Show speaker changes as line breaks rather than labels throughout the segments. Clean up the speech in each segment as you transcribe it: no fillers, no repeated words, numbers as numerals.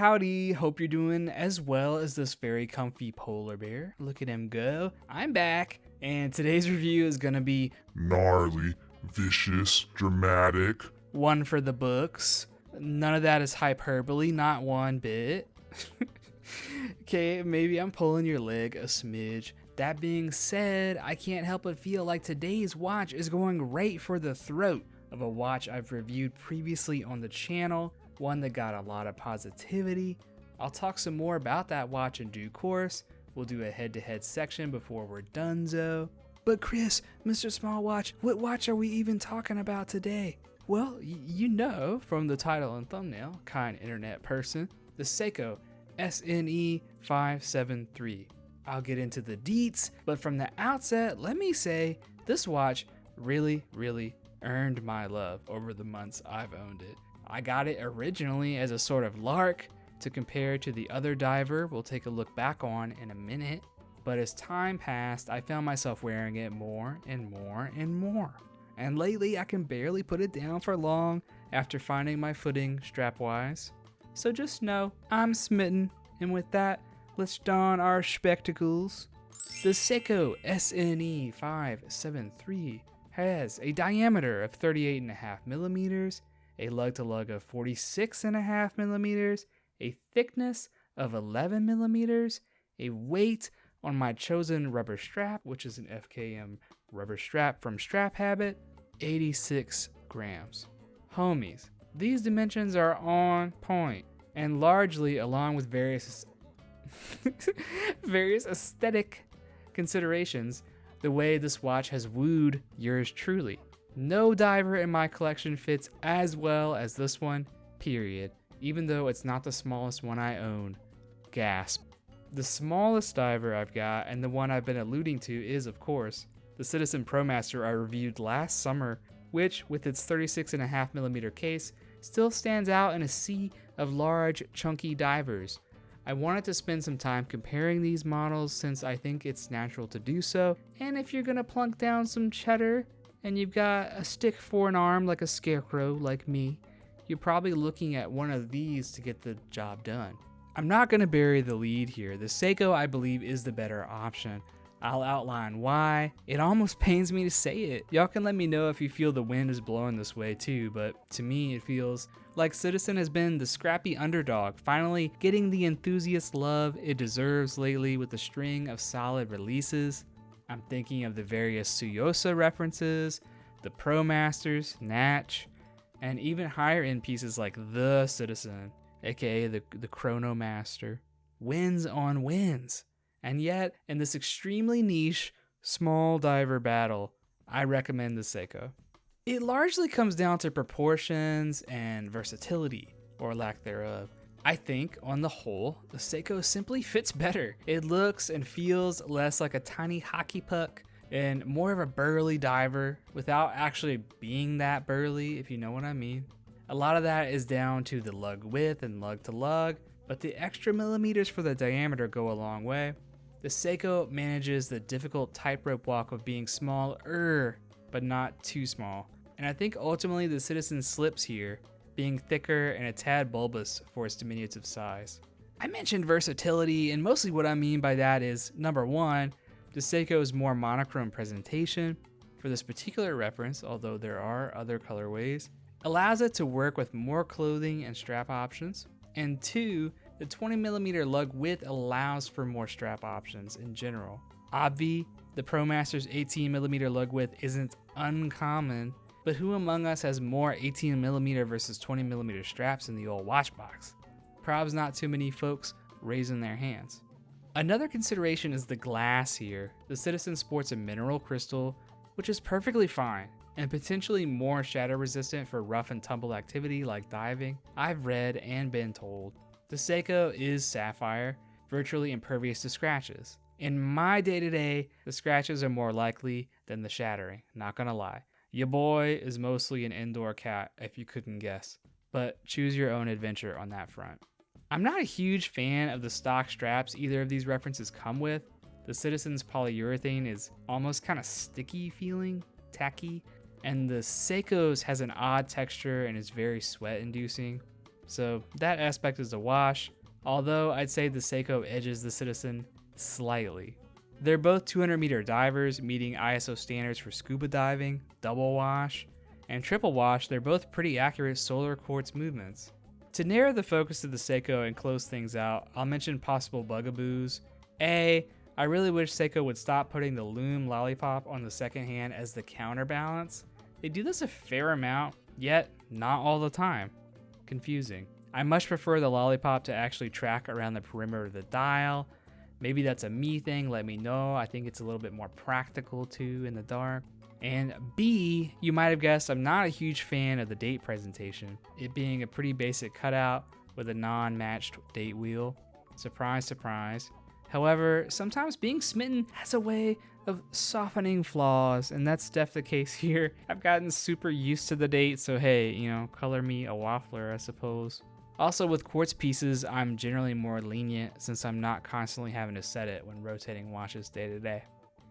howdy, hope you're doing as well as this very comfy polar bear. Look at him go. I'm back, and today's review is gonna be
gnarly, vicious, dramatic.
one for the books. None of that is hyperbole, not one bit. Okay, maybe I'm pulling your leg a smidge. That being said, I can't help but feel like today's watch is going right for the throat of a watch I've reviewed previously on the channel, one that got a lot of positivity. I'll talk some more about that watch in due course. We'll do a head-to-head section before we're donezo. But Chris, Mr. Smallwatch, what watch are we even talking about today? Well, you know from the title and thumbnail, kind internet person, the Seiko SNE573. I'll get into the deets, but from the outset, let me say this watch really earned my love over the months I've owned it. I got it originally as a sort of lark to compare to the other diver we'll take a look back on in a minute, but as time passed, I found myself wearing it more and more and more. And lately, I can barely put it down for long after finding my footing strap-wise. So just know, I'm smitten, and with that, let's don our spectacles. The Seiko SNE573 has a diameter of 38.5 millimeters, a lug-to-lug of 46.5 millimeters, a thickness of 11 millimeters, a weight on my chosen rubber strap, which is an FKM rubber strap from Strap Habit, 86 grams. Homies, these dimensions are on point, and largely along with various aesthetic considerations, the way this watch has wooed yours truly. No diver in my collection fits as well as this one, period, even though it's not the smallest one I own. Gasp. The smallest diver I've got, and the one I've been alluding to, is, of course, the Citizen Promaster I reviewed last summer, which, with its 36.5mm case, still stands out in a sea of large, chunky divers. I wanted to spend some time comparing these models since I think it's natural to do so, and if you're gonna plunk down some cheddar and you've got a stick for an arm like a scarecrow like me, you're probably looking at one of these to get the job done. I'm not gonna bury the lead here. The Seiko, I believe, is the better option. I'll outline why. It almost pains me to say it. Y'all can let me know if you feel the wind is blowing this way too, but to me it feels like Citizen has been the scrappy underdog, finally getting the enthusiast love it deserves lately with a string of solid releases. I'm thinking of the various Suyosa references, the Promasters, Natch, and even higher end pieces like the Citizen, aka the Chronomaster. Wins on wins. And yet, in this extremely niche, small diver battle, I recommend the Seiko. It largely comes down to proportions and versatility, or lack thereof. I think, on the whole, the Seiko simply fits better. It looks and feels less like a tiny hockey puck and more of a burly diver without actually being that burly, if you know what I mean. A lot of that is down to the lug width and lug to lug, but the extra millimeters for the diameter go a long way. The Seiko manages the difficult tightrope walk of being smaller, but not too small. And I think ultimately the Citizen slips here, being thicker and a tad bulbous for its diminutive size. I mentioned versatility, and mostly what I mean by that is, number one, the Seiko's more monochrome presentation, for this particular reference, although there are other colorways, allows it to work with more clothing and strap options. And two, the 20mm lug width allows for more strap options in general. Obvi, the Promaster's 18mm lug width isn't uncommon, but who among us has more 18mm versus 20mm straps in the old watch box? Probs not too many folks raising their hands. Another consideration is the glass here. The Citizen sports a mineral crystal, which is perfectly fine, and potentially more shatter resistant for rough and tumble activity like diving, I've read and been told. The Seiko is sapphire, virtually impervious to scratches. In my day-to-day, the scratches are more likely than the shattering, not gonna lie. Your boy is mostly an indoor cat, if you couldn't guess, but choose your own adventure on that front. I'm not a huge fan of the stock straps either of these references come with. The Citizen's polyurethane is almost kind of sticky feeling, tacky, and the Seiko's has an odd texture and is very sweat-inducing. So that aspect is a wash, although I'd say the Seiko edges the Citizen slightly. They're both 200-meter divers, meeting ISO standards for scuba diving, double wash, and triple wash. They're both pretty accurate solar quartz movements. To narrow the focus of the Seiko and close things out, I'll mention possible bugaboos. A, I really wish Seiko would stop putting the loom lollipop on the second hand as the counterbalance. They do this a fair amount, yet not all the time. Confusing. I much prefer the lollipop to actually track around the perimeter of the dial. Maybe that's a me thing, let me know. I think it's a little bit more practical too in the dark. And B, you might have guessed I'm not a huge fan of the date presentation, it being a pretty basic cutout with a non-matched date wheel. Surprise, surprise. However, sometimes being smitten has a way of softening flaws, and that's definitely the case here. I've gotten super used to the date, so hey, color me a waffler, I suppose. Also, with quartz pieces, I'm generally more lenient since I'm not constantly having to set it when rotating watches day to day.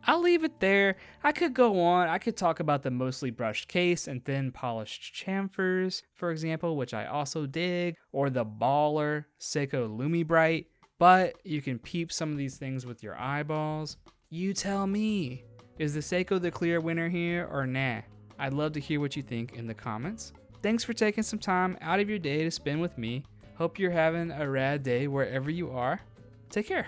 I'll leave it there. I could go on. I could talk about the mostly brushed case and thin polished chamfers, for example, which I also dig, or the baller Seiko Lumi Bright, but you can peep some of these things with your eyeballs. You tell me, is the Seiko the clear winner here or nah? I'd love to hear what you think in the comments. Thanks for taking some time out of your day to spend with me. Hope you're having a rad day wherever you are. Take care.